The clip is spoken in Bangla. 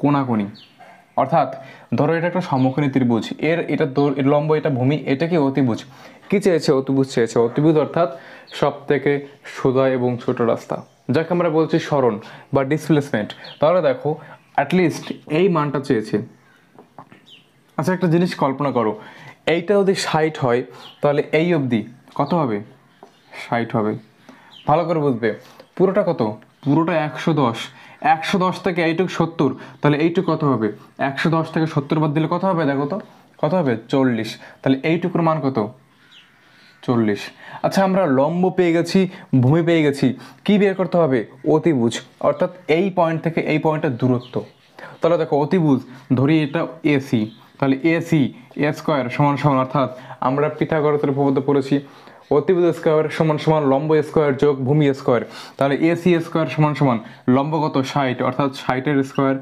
কোনাকুনি। অর্থাৎ ধরো এটা একটা সমকোণী ত্রিভুজ, এটা লম্ব, এটা ভূমি, এটা কি অতিভুজ। কি চেয়েছে? অতিভুজ চেয়েছে। অতিভুজ অর্থাৎ সব থেকে সোজা এবং ছোট রাস্তা, যাকে আমরা বলছি সরণ বা ডিসপ্লেসমেন্ট। তাহলে দেখো অ্যাটলিস্ট এই মানটা চেয়েছে। আচ্ছা একটা জিনিস কল্পনা করো, এইটা যদি 60 হয় তাহলে এই অবধি কত হবে? 60 হবে। ভালো করে বুঝবে, পুরোটা কত? পুরোটা 110। 110 থেকে এইটুক 70, তাহলে এইটুক কত হবে? 110 থেকে 70 বাদ দিলে কত হবে? দেখো তো কত হবে? 40। তাহলে এইটুকুর মান কত? 40। আচ্ছা আমরা লম্ব পেয়ে গেছি, ভূমি পেয়ে গেছি, কি বের করতে হবে? অতিভুজ, অর্থাৎ এই পয়েন্ট থেকে এই পয়েন্টের দূরত্ব। তাহলে দেখো অতিভুজ ধরি এটা এসি, তাহলে এসি এ স্কোয়ার সমান সমান, অর্থাৎ আমরা পিথাগোরাসের উপপাদ্য পড়েছি, অতিভুজ স্কোয়ার সমান সমান লম্ব স্কোয়ার যোগ ভূমি স্কোয়ার। তাহলে এসি স্কোয়ার সমান সমান লম্ব কত? 60, অর্থাৎ 60-এর স্কোয়ার